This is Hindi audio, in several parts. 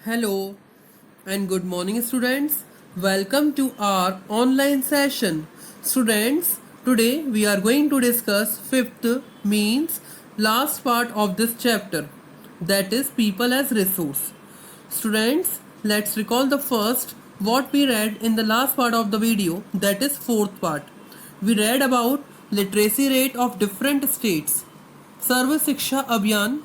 Hello and good morning, students. Welcome to our online session. Students, today we are going to discuss fifth means last part of this chapter, that is people as resource. Students, let's recall the first what we read in the last part of the video, that is fourth part. We read about literacy rate of different states, Sarva Shiksha Abhiyan,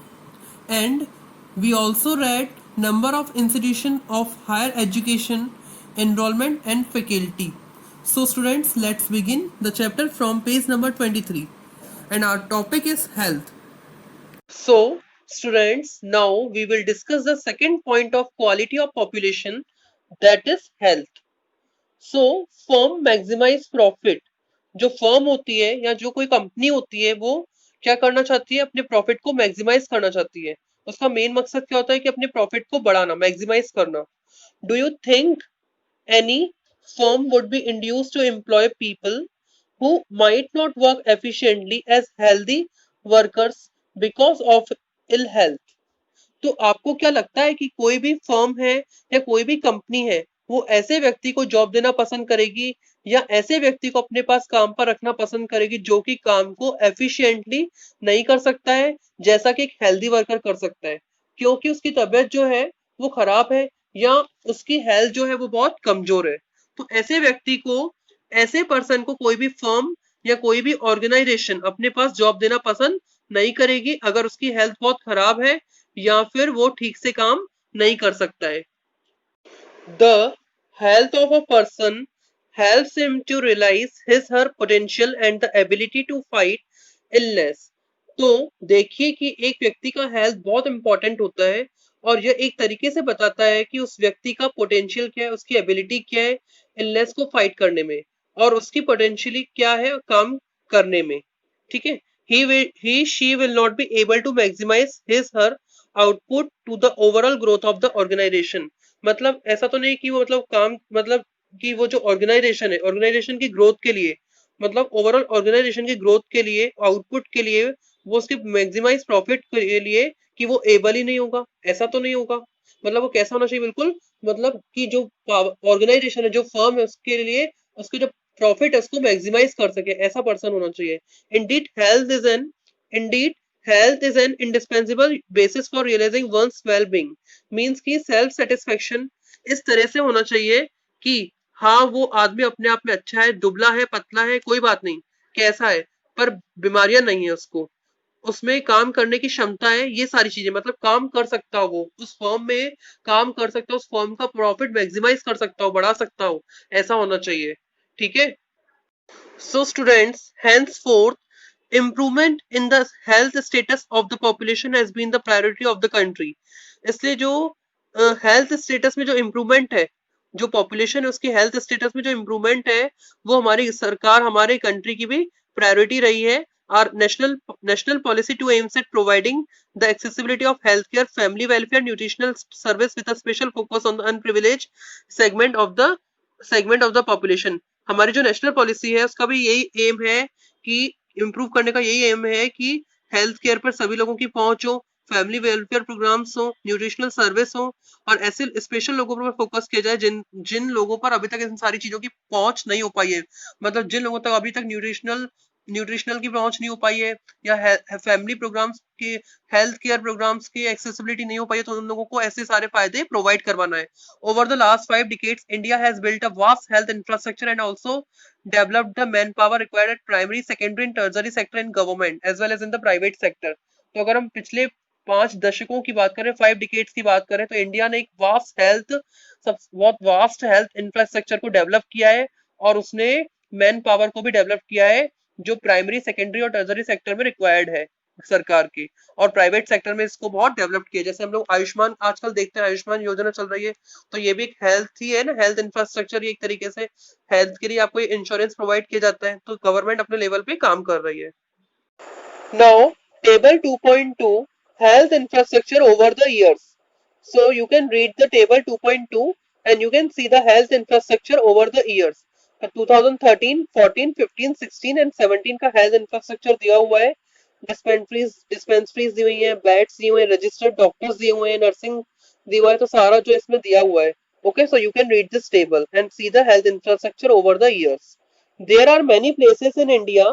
and we also read number of institutions of higher education, enrollment and faculty. So students, let's begin the chapter from page number 23, and our topic is health. So students, now we will discuss the second point of quality of population, that is health. So firm maximize profit. जो फर्म होती है या जो कोई कंपनी होती है वो क्या करना चाहती है, अपने प्रॉफिट को मैक्सिमाइज करना चाहती है. उसका मेन मकसद क्या होता है कि अपने प्रॉफिट को बढ़ाना, मैक्सिमाइज करना. Do you think any firm would be induced to employ people who might not work efficiently as healthy workers because of ill health? तो आपको क्या लगता है कि कोई भी फर्म है या कोई भी कंपनी है वो ऐसे व्यक्ति को जॉब देना पसंद करेगी या ऐसे व्यक्ति को अपने पास काम पर रखना पसंद करेगी जो कि काम को एफिशिएंटली नहीं कर सकता है जैसा कि एक हेल्दी वर्कर कर सकता है, क्योंकि उसकी तबीयत जो है वो खराब है या उसकी हेल्थ जो है वो बहुत कमजोर है. तो ऐसे व्यक्ति को, ऐसे पर्सन को कोई भी फर्म या कोई भी ऑर्गेनाइजेशन अपने पास जॉब देना पसंद नहीं करेगी अगर उसकी हेल्थ बहुत खराब है या फिर वो ठीक से काम नहीं कर सकता है. The health of a person helps him to realize his her potential and the ability to fight illness. तो देखिए कि एक व्यक्ति का हेल्थ बहुत इंपॉर्टेंट होता है और यह एक तरीके से बताता है कि उस व्यक्ति का पोटेंशियल क्या है, उसकी एबिलिटी क्या है इलनेस को फाइट करने में और उसकी पोटेंशियली क्या है काम करने में. ठीक है. He she will not be able to maximize his her output to the overall growth of the organization. मतलब ऐसा तो नहीं कि वो मतलब काम मतलब कि वो जो ऑर्गेनाइजेशन है ऑर्गेनाइजेशन की ग्रोथ के लिए, मतलब ओवरऑल ऑर्गेनाइजेशन की ग्रोथ के लिए, आउटपुट के लिए, वो उसके मैक्सिमाइज प्रॉफिट के लिए कि वो एबल ही नहीं होगा, ऐसा तो नहीं होगा. मतलब वो कैसा होना चाहिए, बिल्कुल मतलब कि जो ऑर्गेनाइजेशन है, जो फर्म है, उसके लिए उसके जो प्रॉफिट है उसको मैक्सिमाइज कर सके, ऐसा पर्सन होना चाहिए. Indeed health is an indeed health is an indispensable basis for realising one's well being. Means की सेल्फ सेटिस्फेक्शन इस तरह से होना चाहिए कि हाँ वो आदमी अपने आप में अच्छा है, दुबला है, पतला है, कोई बात नहीं, कैसा है, पर बीमारियां नहीं है उसको, उसमें काम करने की क्षमता है, ये सारी चीजें, मतलब काम कर सकता हो, वो उस फर्म में काम कर सकता हो, उस फर्म का प्रॉफिट मैक्सिमाइज कर सकता हो, बढ़ा सकता हो, ऐसा होना चाहिए. ठीक है. So students, henceforth, improvement in the health status of the population has been the priority of the country. इसलिए जो हेल्थ स्टेटस में जो इम्प्रूवमेंट है, जो पॉपुलेशन है उसकी हेल्थ स्टेटस में जो इम्प्रूवमेंट है, वो हमारी सरकार, हमारे कंट्री की भी प्रायोरिटी रही है. Our national policy to aims at providing the accessibility of healthcare, family welfare, nutritional service with a special focus on the unprivileged segment of the population. हमारी जो नेशनल पॉलिसी है उसका भी यही एम है कि इम्प्रूव करने का यही एम है कि हेल्थ केयर पर सभी लोगों की पहुंच हो, फैमिली वेलफेयर प्रोग्राम्स हो, न्यूट्रिशनल सर्विस हो और ऐसे स्पेशल लोगों पर फोकस किया जाए जिन जिन लोगों पर अभी तक इन सारी चीजों की पहुंच नहीं हो पाई है, मतलब जिन लोगों तक अभी तक न्यूट्रिशनल की पहुंच नहीं हो पाई है या फैमिली प्रोग्राम्स के, हेल्थ केयर प्रोग्राम्स की एक्सेसिबिलिटी नहीं हो पाई है, तो उन लोगों को ऐसे सारे फायदे प्रोवाइड करवाना है. Over the last 5 decades, India has built a vast health infrastructure and also developed the manpower required at primary, secondary and tertiary sector in government as well as in the private sector. तो अगर हम पिछले 5 दशकों की बात करें, 5 decades की बात करें, तो इंडिया ने एक बहुत वास्ट हेल्थ इंफ्रास्ट्रक्चर को डेवलप किया है और उसने मैन पावर को भी डेवलप किया है जो प्राइमरी, सेकेंडरी और टर्सरी सेक्टर में रिक्वायर्ड है सरकार की, और प्राइवेट सेक्टर में इसको बहुत डेवलप किया. जैसे हम लोग आयुष्मान आजकल देखते हैं, आयुष्मान योजना चल रही है, तो ये भी एक हेल्थ ही है ना, हेल्थ इंफ्रास्ट्रक्चर. एक तरीके से हेल्थ के लिए आपको इंश्योरेंस प्रोवाइड किया जाता है, तो गवर्नमेंट अपने लेवल पे काम कर रही है. Now, table 2.2, health infrastructure over the years. So you can read the table 2.2 and you can see the health infrastructure over the years. 2013, 14, 15, 16 and 17 का health infrastructure दिया हुआ है. डिस्पेंसरीज दी हुई हैं, बेड्स दिए हुए हैं, रजिस्टर्ड डॉक्टर्स दिए हुए हैं, नर्सिंग दी हुआ है, तो सारा जो इसमें दिया हुआ है. Okay, so you can read this table and see the health infrastructure over the years. There are many places in India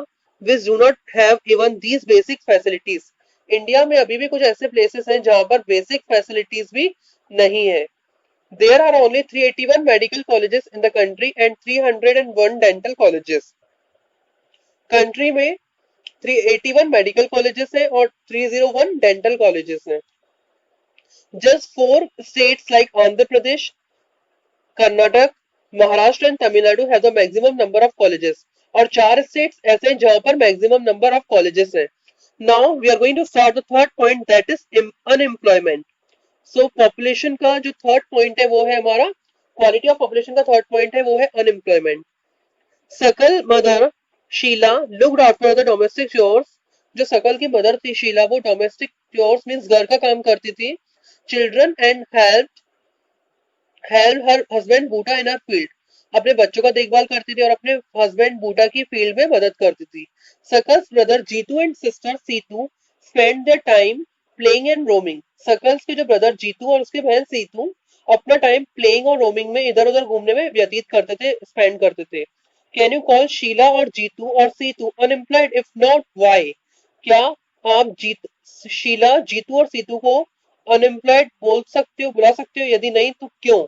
which do not have even these basic facilities. India में अभी भी कुछ ऐसे प्लेसेस हैं जहां पर बेसिक फैसिलिटीज भी नहीं है. There are only 381 medical colleges in the country and 301 dental colleges. Country में 381 मेडिकल कॉलेजेस हैं और 301 डेंटल कॉलेजेस हैं. Just 4 states like Andhra Pradesh, Karnataka, Maharashtra and Tamil Nadu have the maximum number of colleges. और 4 स्टेट्स ऐसे हैं जहां पर मैक्सिमम नंबर ऑफ कॉलेजेस हैं. Now we are going to start the third point, that is unemployment. So population का जो थर्ड पॉइंट है वो है हमारा, क्वालिटी ऑफ पॉपुलेशन का थर्ड पॉइंट है वो है unemployment. Sakal mother Sheela looked after the domestic chores. जो सकल की मदर थी शीला, वो डोमेस्टिक चोर्स मींस घर का काम करती थी. Children and help her husband Buta in her field. अपने बच्चों का देखभाल करती थी और अपने हस्बैंड बूटा की फील्ड में मदद करती थी. Sakal's brother Jeetu and sister Seetu spend their time playing and roaming. Sakal's के जो ब्रदर जीतू और उसकी बहन सीतू अपना टाइम प्लेइंग और रोमिंग में, इधर उधर घूमने में व्यतीत करते थे, स्पेंड करते थे. कैन यू कॉल शीला और जीतू और Situ unemployed? If not why? क्या आप शीला, जीतू और सीतू को अनएम्प्लॉयड बोल सकते हो, बुला सकते हो? यदि नहीं तो क्यों?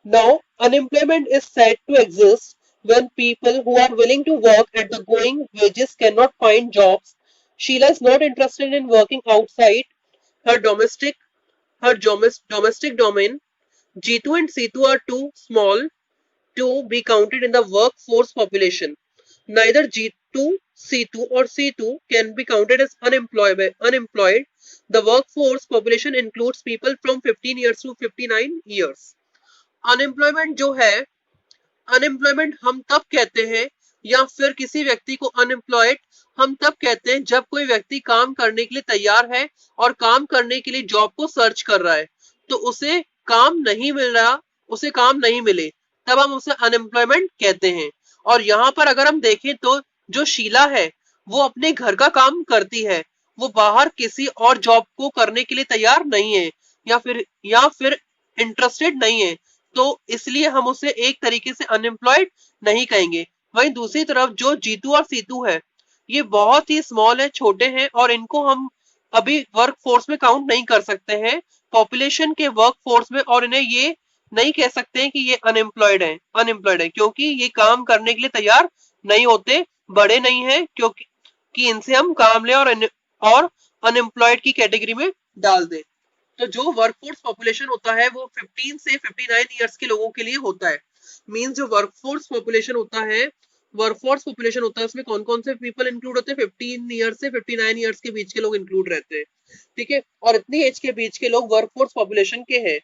Now, unemployment is said to exist when people who are willing to work at the going wages cannot find jobs. Sheila is not interested in working outside her domestic domain. Jitu and Situ are too small to be counted in the workforce population. Neither Jitu, Situ or Situ can be counted as unemployed. The workforce population includes people from 15 years to 59 years. Unemployment जो है, अनएम्प्लॉयमेंट हम तब कहते हैं या फिर किसी व्यक्ति को अनएम्प्लॉयड हम तब कहते हैं जब कोई व्यक्ति काम करने के लिए तैयार है और काम करने के लिए जॉब को सर्च कर रहा है, तो उसे काम नहीं मिल रहा, उसे काम नहीं मिले, तब हम उसे अनएम्प्लॉयमेंट कहते हैं. और यहाँ पर अगर हम देखें तो जो शीला है वो अपने घर का काम करती है, वो बाहर किसी और जॉब को करने के लिए तैयार नहीं है या फिर इंटरेस्टेड नहीं है, तो इसलिए हम उसे एक तरीके से अनएम्प्लॉयड नहीं कहेंगे. वहीं दूसरी तरफ जो जीतू और सीतू है, ये बहुत ही स्मॉल है, छोटे हैं और इनको हम अभी वर्क फोर्स में काउंट नहीं कर सकते हैं, पॉपुलेशन के वर्क फोर्स में, और इन्हें ये नहीं कह सकते हैं कि ये अनएम्प्लॉयड है क्योंकि ये काम करने के लिए तैयार नहीं होते, बड़े नहीं है क्योंकि कि इनसे हम काम लें और अनएम्प्लॉयड की कैटेगरी में डाल दें. तो जो वर्कफोर्स पॉपुलेशन होता है वो 15 से 59 इयर्स के लोगों के लिए होता है. मींस जो वर्कफोर्स पॉपुलेशन होता है उसमें कौन कौन से पीपल इंक्लूड होते हैं? 15 इयर्स से 59 इयर्स के बीच के लोग इंक्लूड रहते हैं. ठीक है, और इतनी एज के बीच के लोग वर्कफोर्स पॉपुलेशन के हैं.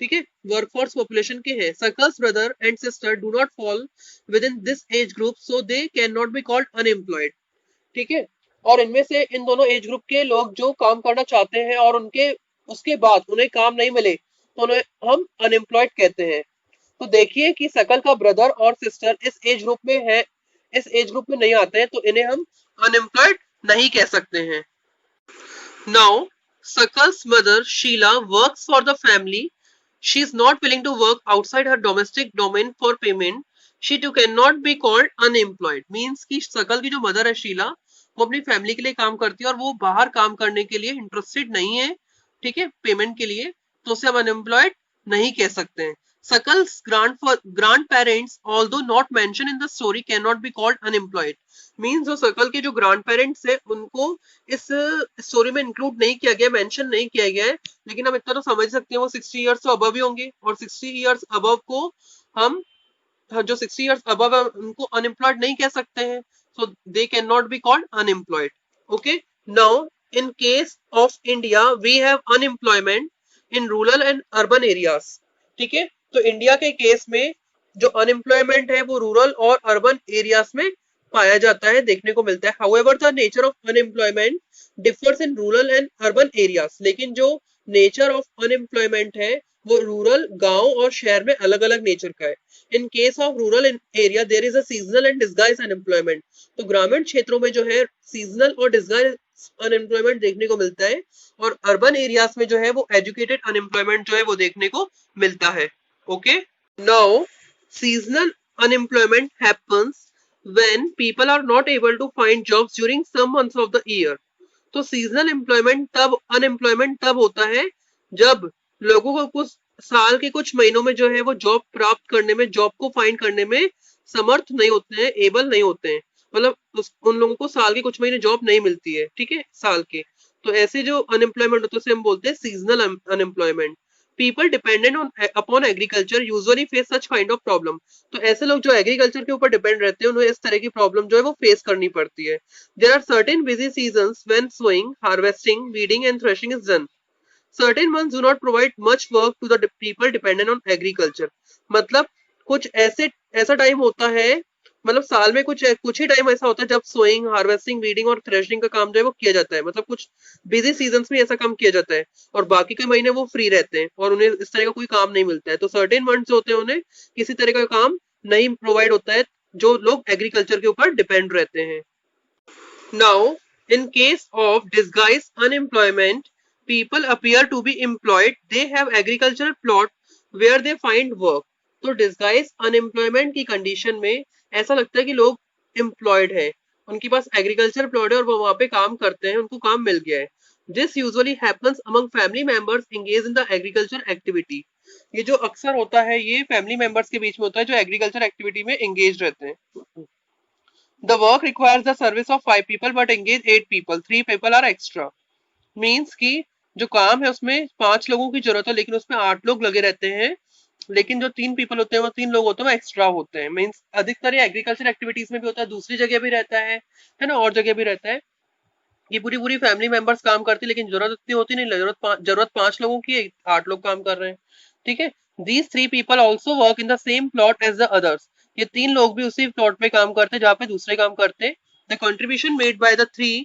ठीक है, वर्कफोर्स पॉपुलेशन के हैं. Sakal's brother and sister do not fall within this age group, so they can not be called unemployed. ठीक है, और इनमें से इन दोनों एज ग्रुप के लोग जो काम करना चाहते हैं और उसके बाद उन्हें काम नहीं मिले, तो उन्हें हम अनएम्प्लॉयड कहते हैं. तो देखिए कि सकल का ब्रदर और सिस्टर इस एज ग्रुप में नहीं आते हैं, तो इन्हें हम अनएम्प्लॉयड नहीं कह सकते हैं. Now Sakal's mother Sheela works for the family. She is not willing to work outside her domestic domain for payment. She too can not be called unemployed. Means की सकल की जो मदर है शीला, वो अपनी फैमिली के लिए काम करती है और वो बाहर काम करने के लिए इंटरेस्टेड नहीं है, ठीक है, पेमेंट के लिए, तो उसे हम अनएम्प्लॉयड नहीं कह सकते हैं. Sakal's grandparents although not mention in the story can not be called unemployed. Means जो सकल के जो ग्रैंड पेरेंट्स है उनको इस स्टोरी में इंक्लूड नहीं किया गया, मेंशन नहीं किया गया है, लेकिन हम इतना तो समझ सकते हैं वो 60 इयर्स से अबव ही होंगे, और 60 इयर्स अबव को हम जो 60 इयर्स अबव है उनको अनएम्प्लॉयड नहीं कह सकते हैं, so they cannot be called unemployed. Okay, now in case of India we have unemployment in rural and urban areas. ठीक है, तो इंडिया के केस में जो अनएम्प्लॉयमेंट है वो रूरल और अर्बन एरियाज में पाया जाता है, देखने को मिलता है. However, the nature of unemployment differs in rural and urban areas. लेकिन जो नेचर ऑफ अनएम्प्लॉयमेंट है वो रूरल, गांव और शहर में अलग अलग नेचर का है. In case of rural area there is a seasonal and disguise unemployment. तो ग्रामीण क्षेत्रों में जो है सीजनल और अनएम्प्लॉयमेंट देखने को मिलता है, और अर्बन एरियाज में जो है वो एजुकेटेड अनएम्प्लॉयमेंट जो है वो देखने को मिलता है. Okay. Now seasonal unemployment happens when people are not able to find jobs during some months of the year. तो सीजनल एम्प्लॉयमेंट तब अनएम्प्लॉयमेंट तब होता है जब लोगों को कुछ साल के कुछ महीनों में जो है वो जॉब प्राप्त करने में, जॉब को फाइंड करने में समर्थ नहीं होते हैं, एबल नहीं होते हैं. मतलब उन लोगों को साल के कुछ महीने जॉब नहीं मिलती है, ठीक है, साल के. तो ऐसे जो अनएम्प्लॉयमेंट होते हैं उसे हम बोलते हैं seasonal unemployment. People dependent on upon agriculture usually face such kind of problem. तो ऐसे लोग जो एग्रीकल्चर के ऊपर डिपेंड रहते हैं उन्हें इस तरह की प्रॉब्लम जो है वो फेस करनी पड़ती है. There are certain busy seasons when sowing, harvesting, weeding and threshing is done. Certain months do not provide much work to the people dependent on agriculture. मतलब कुछ ऐसा टाइम होता है, मतलब साल में कुछ ही टाइम ऐसा होता है जब सोइंग, हार्वेस्टिंग, वीडिंग और थ्रेशिंग का काम जो है वो किया जाता है. मतलब कुछ बिजी सीजन्स में ऐसा काम किया जाता है और बाकी के महीने वो फ्री रहते हैं और उन्हें इस तरह का कोई काम नहीं मिलता है. तो सर्टेन मंथ्स होते हैं उन्हें किसी तरह का काम नहीं प्रोवाइड होता है जो लोग एग्रीकल्चर के ऊपर डिपेंड रहते हैं. Now, in case of disguised unemployment, people appear to be employed. They have agricultural plot where they find work. तो disguised unemployment की कंडीशन में ऐसा लगता है कि लोग employed है, उनके पास agricultural plot है और वो वहां पे काम करते हैं, उनको काम मिल गया है. This usually happens among family members engaged in the agriculture activity. ये जो अक्सर होता है ये फैमिली मेंबर्स के बीच में होता है जो एग्रीकल्चर एक्टिविटी में एंगेज रहते हैं. The work requires the service of 5 people but engage 8 people. 3 people are extra. Means कि जो काम है उसमें 5 लोगों की जरूरत है लेकिन उसमें 8 लोग लगे रहते हैं, लेकिन जो 3 पीपल होते हैं वो 3 लोग होते हैं वो एक्स्ट्रा होते हैं. मीन्स अधिकतर ये एग्रीकल्चर एक्टिविटीज में भी होता है, दूसरी जगह भी रहता है ना, और जगह भी रहता है. ये पूरी पूरी फैमिली मेंबर्स काम करती है लेकिन जरूरत इतनी होती नहीं, जरूरत 5 लोगों की है, 8 लोग काम कर रहे हैं. ठीक है. These 3 people also work in the same plot as the others. ये 3 लोग भी उसी प्लॉट पे काम करते हैं जहाँ पे दूसरे काम करते हैं. The contribution made by the 3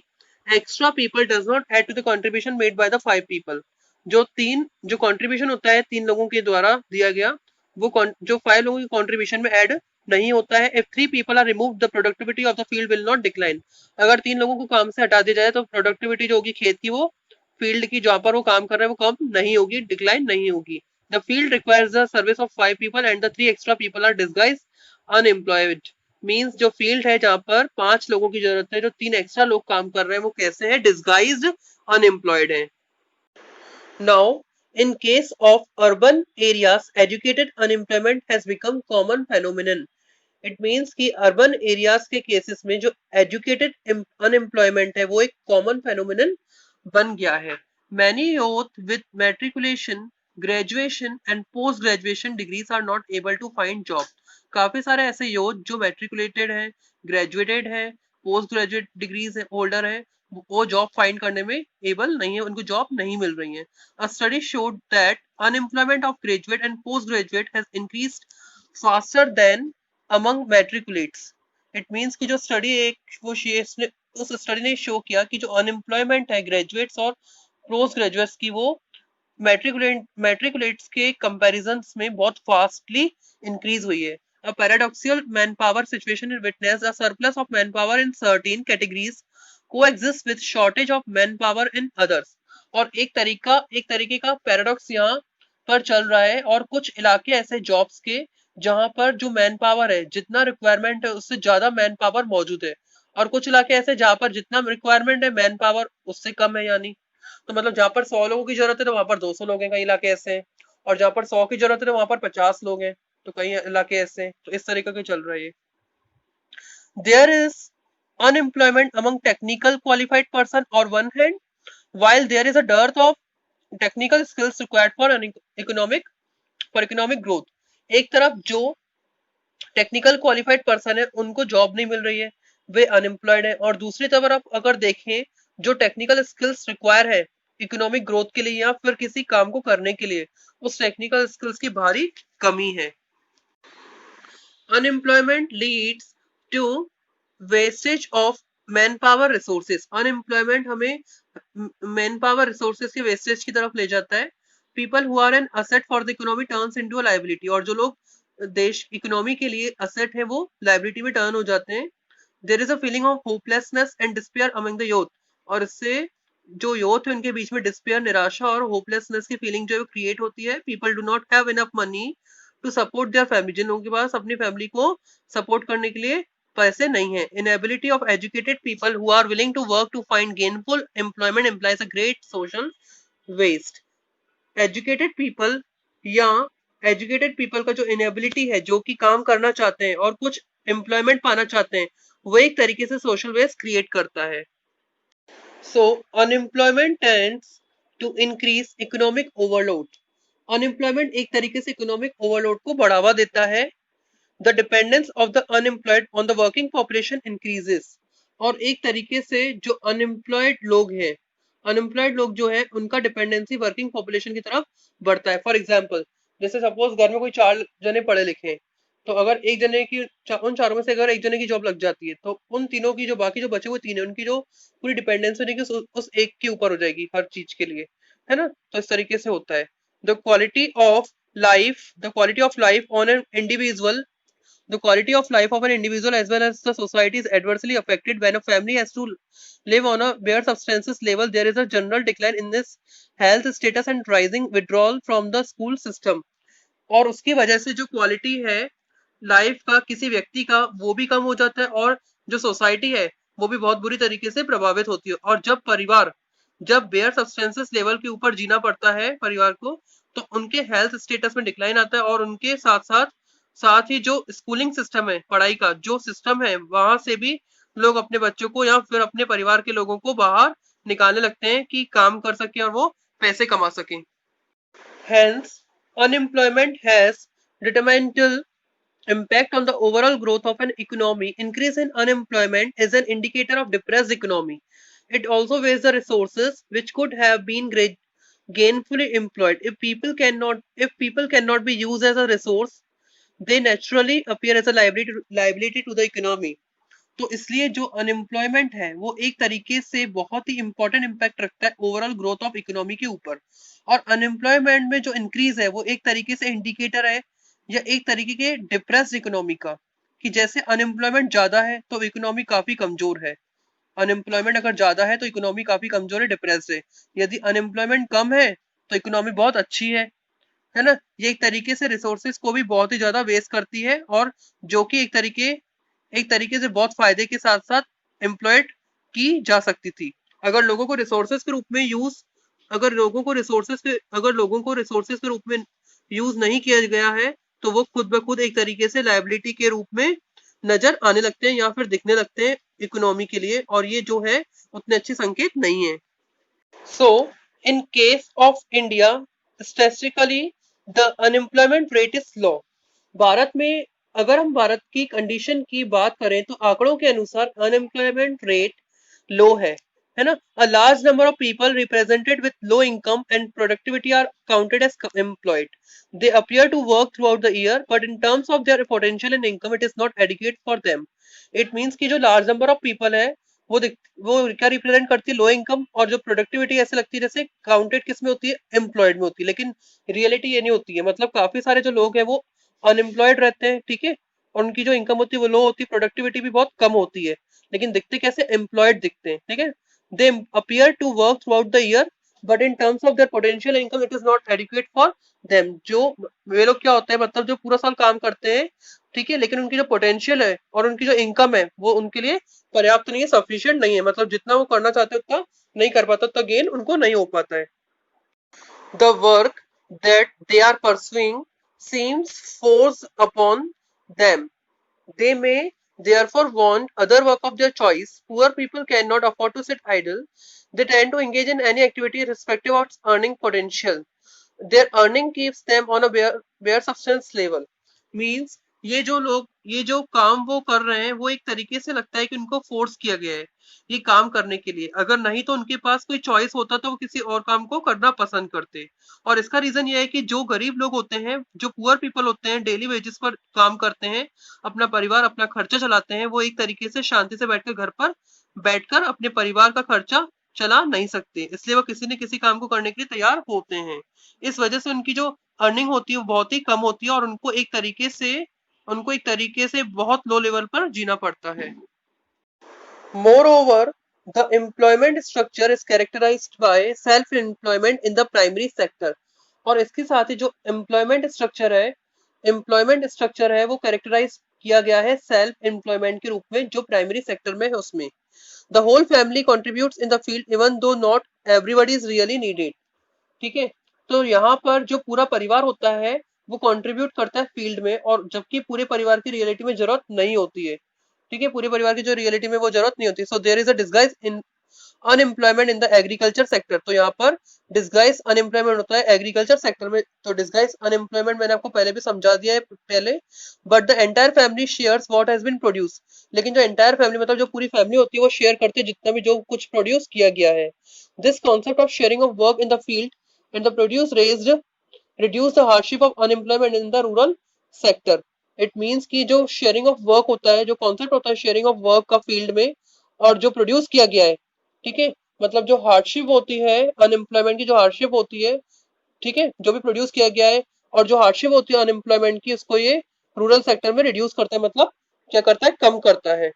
extra people does not add to the contribution made by the 5 people. जो कंट्रीब्यूशन होता है 3 लोगों के द्वारा दिया गया वो जो 5 लोगों की कंट्रीब्यूशन में ऐड नहीं होता है. If 3 people are removed, the productivity of the field will not decline. अगर 3 लोगों को काम से हटा दिया जाए तो प्रोडक्टिविटी जो होगी खेत की, वो फील्ड की जहाँ पर वो काम कर रहे हैं वो कम नहीं होगी, डिक्लाइन नहीं होगी. The field requires the service of 5 people and the 3 extra people are disguised unemployed. Means जो फील्ड है जहाँ पर 5 लोगों की जरूरत है, जो 3 एक्स्ट्रा लोग काम कर रहे हैं वो कैसे है, डिस्गाइज्ड अनएम्प्लॉयड है. Now, in case of urban areas, educated unemployment has become common phenomenon. It means कि urban areas के cases में जो educated unemployment है वो एक common phenomenon बन गया है. Many youth with matriculation, graduation and post graduation degrees are not able to find job. काफी सारे ऐसे youth जो matriculated हैं, graduated हैं, post graduate degrees होल्डर हैं, वो जॉब फाइंड करने में एबल नहीं है, उनको जॉब नहीं मिल रही है. A study showed that unemployment of graduate and postgraduate has increased faster than among matriculates. It means कि जो स्टडी उस स्टडी ने शो किया कि जो अनएम्प्लॉयमेंट है ग्रेजुएट्स और पोस्ट ग्रेजुएट्स की वो मैट्रिकुलेट्स के कंपैरिजन में बहुत फास्टली इंक्रीज हुई है. A paradoxical manpower situation is witnessed. A surplus of manpower in certain categories coexist with shortage of manpower in others. और एक तरीके का पैराडॉक्स यहाँ पर चल रहा है, और कुछ इलाके ऐसे जॉब्स के जहां पर जो मैन पावर है, जितना रिक्वायरमेंट है उससे ज्यादा मैन पावर मौजूद है, और कुछ इलाके ऐसे जहां पर जितना रिक्वायरमेंट है मैन पावर उससे कम है. यानी तो मतलब जहां पर 100 लोगों की जरूरत है तो वहां पर 200 लोग हैं, कई इलाके ऐसे हैं, और जहां पर 100 की जरूरत है तो वहां पर 50 लोग हैं, तो कई इलाके ऐसे हैं. तो इस तरीके का चल रहा है ये. There is unemployment among technical qualified person on one hand, while there is a dearth of technical skills required for economic growth. एक तरफ जो टेक्निकल क्वालिफाइड पर्सन है उनको जॉब नहीं मिल रही है, वे अनएम्प्लॉयड है, और दूसरी तरफ अगर देखें जो टेक्निकल स्किल्स रिक्वायर है इकोनॉमिक ग्रोथ के लिए या फिर किसी काम को करने के लिए, उस टेक्निकल स्किल्स की भारी कमी है. Unemployment leads to wastage of man power resources. Unemployment हमें मैन पावर रिसोर्सेज के वेस्टेज की तरफ ले जाता है. People who are an asset for the economy turns into a liability. और जो लोग देश इकोनॉमी के लिए असेट है वो लायबिलिटी में टर्न हो जाते हैं. There is a feeling of hopelessness and despair among the youth. और इससे जो यूथ है उनके बीच में डिस्पेयर, निराशा और होपलेसनेस की फीलिंग जो है क्रिएट होती है। People do not have enough money to support their family, जिन लोगों के पास अपनी फैमिली को सपोर्ट करने के लिए पैसे नहीं है। Inability of educated people who are willing to work to find gainful employment implies a great social waste. Educated people या एजुकेटेड पीपल का जो इनएबिलिटी है, जो कि काम करना चाहते हैं और कुछ एम्प्लॉयमेंट पाना चाहते हैं, वो एक तरीके से सोशल वेस्ट क्रिएट करता है। So unemployment tends to increase economic overload. Unemployment एक तरीके से economic overload को बढ़ावा देता है। The dependence of the unemployed on the working population increases. और एक तरीके से जो unemployed लोग हैं, unemployed लोग जो है उनका dependency working population की तरफ बढ़ता है। For example, जैसे suppose घर में कोई 4 जने पढ़े लिखे हैं, तो अगर एक जने की उन चारों में से अगर एक जने की जॉब लग जाती है, तो उन तीनों की जो बाकी जो बचे हुए 3 है, उनकी जो पूरी डिपेंडेंस होने की उस एक के ऊपर हो जाएगी हर चीज के लिए, है ना। तो इस तरीके से होता है। The quality of life on an individual The quality of life of an individual as well as the society is adversely affected when a family has to live on a bare substances level. There is a general decline in this health status and rising withdrawal from the school system. और उसकी वजह से जो क्वालिटी है लाइफ का किसी व्यक्ति का, वो भी कम हो जाता है, और जो सोसाइटी है वो भी बहुत बुरी तरीके से प्रभावित होती है। और जब बेयर सब्सटेंसेस लेवल के ऊपर जीना पड़ता है परिवार को, तो उनके हेल्थ स्टेटस में डिक्लाइन आता है, और उनके साथ ही जो स्कूलिंग सिस्टम है, पढ़ाई का जो सिस्टम है, वहां से भी लोग अपने बच्चों को या फिर अपने परिवार के लोगों को बाहर निकालने लगते हैं कि काम कर सके और वो पैसे कमा सके। Hence, unemployment has detrimental impact on the overall growth of an economy. Increase in unemployment is an indicator of depressed economy. It also wastes the resources which could have been gainfully employed. If people cannot be used as a resource, they naturally appear as a liability to the economy. तो इसलिए जो अनएम्प्लॉयमेंट है वो एक तरीके से बहुत ही इंपॉर्टेंट इम्पैक्ट रखता है ओवरऑल ग्रोथ ऑफ इकोनॉमी के ऊपर। और अनएम्प्लॉयमेंट में जो इंक्रीज है वो एक तरीके से इंडिकेटर है या एक तरीके के डिप्रेस्ड इकोनॉमी का, कि जैसे अनएम्प्लॉयमेंट ज्यादा है तो इकोनॉमी काफी कमजोर है। अनएम्प्लॉयमेंट अगर ज्यादा है तो इकोनॉमी काफी कमजोर है, डिप्रेस्ड है। यदि अनएम्प्लॉयमेंट कम है तो इकोनॉमी बहुत अच्छी है ना। ये एक तरीके से रिसोर्सेज को भी बहुत ही ज्यादा वेस्ट करती है, और जो कि एक तरीके से बहुत फायदे के साथ साथ एम्प्लॉयड की जा सकती थी। अगर लोगों को रिसोर्सेज के रूप में यूज नहीं किया गया है, तो वो खुद ब खुद एक तरीके से लायबिलिटी के रूप में नजर आने लगते हैं या फिर दिखने लगते हैं इकोनॉमी के लिए, और ये जो है उतने अच्छे संकेत नहीं है। So in case of India statistically the unemployment rate is low. Bharat में अगर हम भारत की कंडीशन की बात करें तो आंकड़ों के अनुसार अनएम्प्लॉयमेंट रेट लो है ना। A large number of people represented with low income and productivity are counted as employed. They appear to work throughout the year but in terms of their potential and income it is not adequate for them. It means कि जो लार्ज नंबर ऑफ पीपल है वो क्या रिप्रेजेंट करती है, लो इनकम, और जो प्रोडक्टिविटी ऐसे लगती है जैसे काउंटेड किस में होती है, एम्प्लॉयड में होती है, लेकिन रियलिटी ये नहीं होती है। मतलब काफी सारे जो लोग हैं वो अनएम्प्लॉयड रहते हैं, ठीक है, और उनकी जो इनकम होती है वो लो होती है, प्रोडक्टिविटी भी बहुत कम होती है, लेकिन दिखते कैसे, एम्प्लॉयड दिखते हैं, ठीक है। They appear to work throughout the year but in terms of their potential income it is not adequate for them. जो वे लोग क्या होते हैं, मतलब जो पूरा साल काम करते हैं, ठीक है, लेकिन उनकी जो पोटेंशियल है और उनकी जो इनकम है वो उनके लिए पर्याप्त नहीं है, सफिशिएंट नहीं है। मतलब जितना वो करना चाहते हैं उतना नहीं कर पाता, उतना गेन उनको नहीं हो पाता है। The work that they are pursuing seems forced upon them. They may therefore want other work of their choice. Poor people cannot afford to sit idle. They tend to engage in any activity irrespective of its earning potential. Their earning keeps them on a bare substance level. Means ये जो काम वो कर रहे हैं वो एक तरीके से लगता है कि उनको फोर्स किया गया है ये काम करने के लिए। अगर नहीं तो उनके पास कोई चॉइस होता तो वो किसी और काम को करना पसंद करते। और इसका रीजन ये है कि जो गरीब लोग होते हैं, जो पुअर पीपल होते हैं, डेली वेजेस पर काम करते हैं, अपना परिवार अपना खर्चा चलाते हैं, वो एक तरीके से शांति से बैठकर घर पर बैठकर अपने परिवार का खर्चा चला नहीं सकते, इसलिए वो किसी न किसी काम को करने के लिए तैयार होते हैं। इस वजह से उनकी जो अर्निंग होती है वो बहुत ही कम होती है, और उनको एक तरीके से बहुत लो लेवल पर जीना पड़ता है। Moreover, The employment structure is characterized by self employment in the primary sector. और इसके साथ ही जो एम्प्लॉयमेंट स्ट्रक्चर है वो कैरेक्टराइज किया गया है सेल्फ एम्प्लॉयमेंट के रूप में जो प्राइमरी सेक्टर में है उसमें. The whole family contributes in the field even though not everybody is really needed. ठीक है. तो यहाँ पर जो पूरा परिवार होता है वो कंट्रीब्यूट करता है फील्ड में, और जबकि पूरे परिवार की रियलिटी में जरूरत नहीं होती है. ठीक है. पूरे परिवार की जो रियलिटी में वो जरूरत नहीं होती. So there is a disguise in unemployment in the agriculture sector. तो यहाँ पर डिस्गाइज अनएम्प्लॉयमेंट होता है एग्रीकल्चर सेक्टर में. तो डिस्गाइज अनएम्प्लॉयमेंट मैंने आपको पहले भी समझा दिया है पहले. But the entire family shares what has been produce. लेकिन जो एंटायर फैमिली मतलब जो पूरी फैमिली होती है वो शेयर करती है जितना भी जो कुछ प्रोड्यूस किया गया है. This concept of sharing of work in the field and the produce raised reduce the hardship of unemployment in the rural sector. It means कि जो शेयरिंग ऑफ वर्क होता है, जो कॉन्सेप्ट होता है शेयरिंग ऑफ वर्क का फील्ड में और जो प्रोड्यूस किया गया है, ठीक है, मतलब जो हार्डशिप होती है अनएम्प्लॉयमेंट की, जो हार्डशिप होती है, ठीक है, जो भी प्रोड्यूस किया गया है और जो हार्डशिप होती है अनएम्प्लॉयमेंट की, उसको ये रूरल सेक्टर में रिड्यूस करता है, मतलब क्या करता है, कम करता है.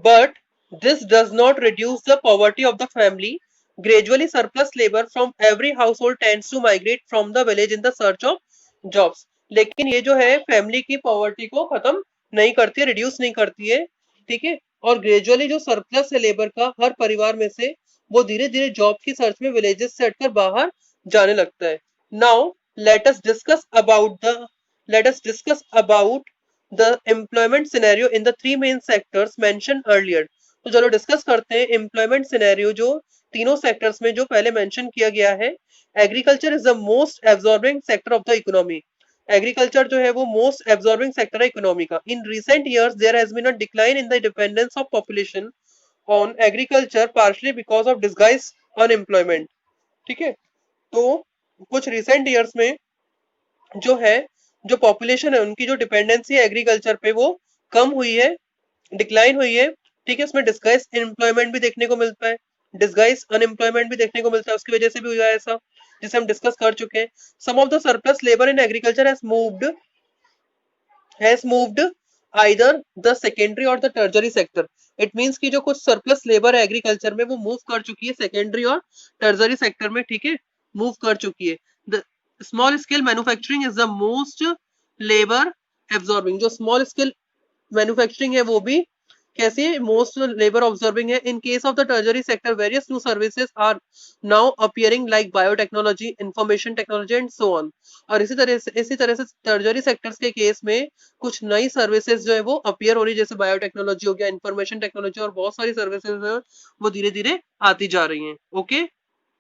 But this does not reduce the poverty of the family. Gradually, surplus labor from every household tends to migrate from the village in the search of jobs. लेकिन ये जो है फैमिली की पॉवर्टी को खत्म नहीं करती है, रिड्यूस नहीं करती है. ठीक है. और ग्रेजुअली जो सरप्लस है लेबर का हर परिवार में से, वो धीरे धीरे जॉब की सर्च में विलेजेस से हटकर बाहर जाने लगता है. Now let us discuss about the employment scenario in the three main sectors mentioned earlier. तो चलो डिस्कस करते हैं एम्प्लॉयमेंट सिनेरियो जो तीनों सेक्टर्स में जो पहले मेंशन किया गया है. Agriculture is the most absorbing sector of the economy. Agriculture जो है वो मोस्ट एब्जॉर्बिंग सेक्टर है इकोनॉमी का. In recent years there has been a decline in the dependence of population on agriculture partly because of disguise unemployment. ठीक है. तो कुछ रिसेंट ईयर्स में जो है जो पॉपुलेशन है उनकी जो डिपेंडेंसी है एग्रीकल्चर पे वो कम हुई है, डिक्लाइन हुई है. ठीक है. उसमें डिस्गाइज एम्प्लॉयमेंट भी देखने को मिलता है, डिस्गाइज अनएम्प्लॉयमेंट भी देखने को मिलता है. उसकी वजह से भी हुआ है ऐसा, जिसे हम डिस्कस कर चुके हैं. Some of the surplus labour in agriculture has moved either the secondary और the tertiary sector. It means कि जो कुछ सरप्लस लेबर है एग्रीकल्चर में वो मूव कर चुकी है सेकेंडरी और टर्जरी सेक्टर में. ठीक है. मूव कर चुकी है. The small scale manufacturing is the most labour absorbing. जो स्मॉल स्केल मैन्युफैक्चरिंग है वो भी कैसे मोस्ट लेबर ऑब्जर्विंग है. In case of the tertiary sector various new services are now appearing like biotechnology, information technology and so on. और इसी तरह से टर्जरी सेक्टर्स के केस में कुछ नई सर्विसेज जो है वो अपीयर हो रही है, जैसे बायोटेक्नोलॉजी हो गया, इंफॉर्मेशन टेक्नोलॉजी, और बहुत सारी सर्विसेज वो धीरे धीरे आती जा रही हैं. ओके.